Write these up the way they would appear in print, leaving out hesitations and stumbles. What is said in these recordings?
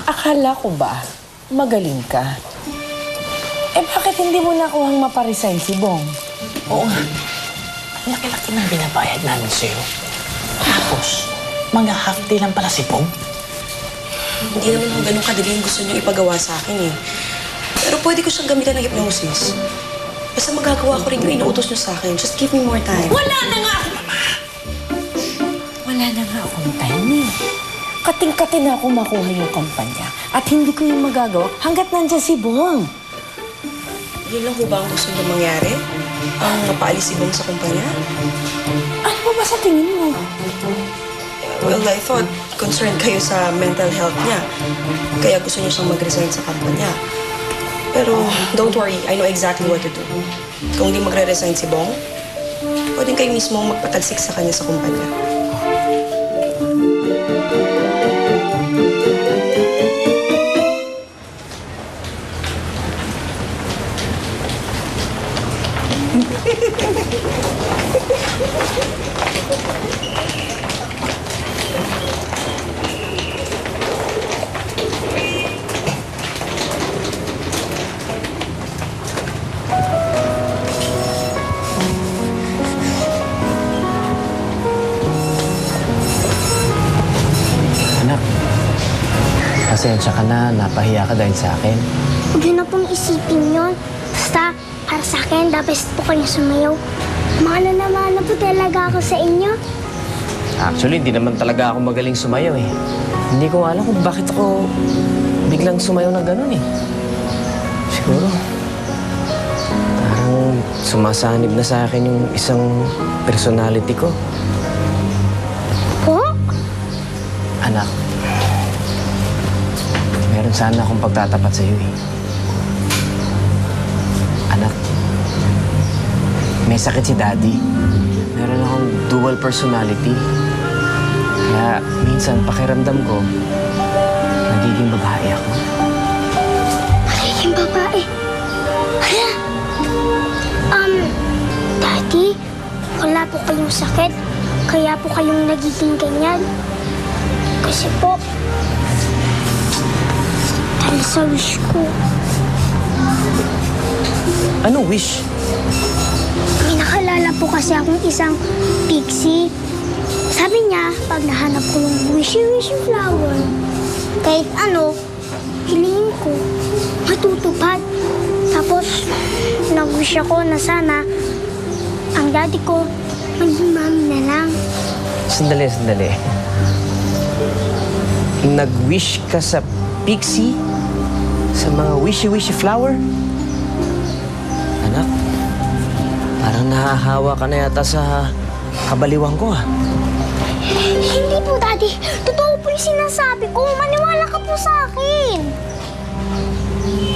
Akala ko ba, magaling ka? Eh, bakit hindi mo nakuhang maparesign si Bong? Oo nga. Ang laki-laki ng binabayad namin sa'yo. Tapos, mga half day lang pala si Pong. Hindi naman ang ganun kadali yung gusto niyo ipagawa sa akin eh. Pero pwede ko siyang gamitan ng hypnosis. Basta magagawa ko rin yung inuutos niyo sa akin. Just give me more time. Wala na nga ako, Mama! Wala na nga akong time eh. Kating-kati na ako makuha yung kampanya. At hindi ko yung magagawa hanggat nandiyan si Bong. Yun lang ho ba ang gusto niyo mangyari? Ang mapaalis si Bong sa kumpanya? Ano ba ba sa tingin mo? Well, I thought concerned kayo sa mental health niya. Kaya gusto niyo siyang mag-resign sa kumpanya. Pero don't worry, I know exactly what to do. Kung hindi magre-resign si Bong, pwedeng kayo mismo magpatalsik sa kanya sa kumpanya. Anak, pasensya ka na, napahiya ka dahil sa akin. Huwag yun na pong isipin yun. Basta, para sa akin, dapat po kayo sumayaw. Mahal na po talaga ako sa inyo. Actually, hindi naman talaga ako magaling sumayaw eh. Hindi ko alam kung bakit ako biglang sumayaw na gano'n eh. Siguro, parang sumasanib na sa akin yung isang personality ko. Po? Anak, meron sana akong pagtatapat sa'yo eh. Anak, may sakit si Daddy. Meron akong dual personality. Kaya minsan pakiramdam ko, nagiging babae ako. Magiging babae. Hala! Daddy, wala po kayong sakit. Kaya po kayong nagiging ganyan. Kasi po, dahil sa wish ko, Ano wish? may nakalala po kasi akong isang pixie. Sabi niya, pag nahanap ko yung wishy-wishy flower, kahit ano, hilingin ko, matutupad. Tapos, nag-wish ako na sana ang daddy ko maging mami na lang. Sandali. Nag-wish ka sa pixie? Sa mga wishy-wishy flower? Anak, parang nahahawa ka na yata sa kabaliwan ko ah. Hindi po, daddy. Totoo po yung sinasabi ko. Maniwala ka po sa akin.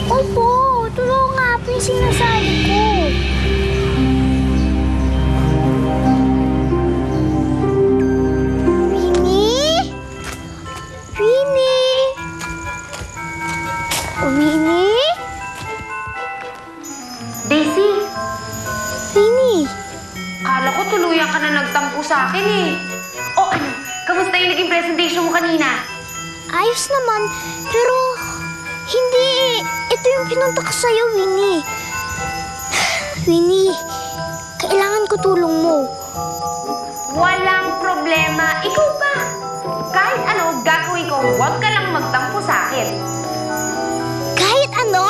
Opo, totoo nga po yung sinasabi ko. Winnie? Winnie? Winnie? Daisy, Winnie? kala ko tuluyan ka na nagtampo sa akin eh. O ano, kamusta yung naging presentation mo kanina? Ayos naman, pero hindi eh. Ito yung pinunta ko sa'yo, Winnie. Winnie, kailangan ko tulong mo. Walang problema. Ikaw ba? Kahit ano gagawin ko, huwag ka lang magtampo sa akin. Kahit ano?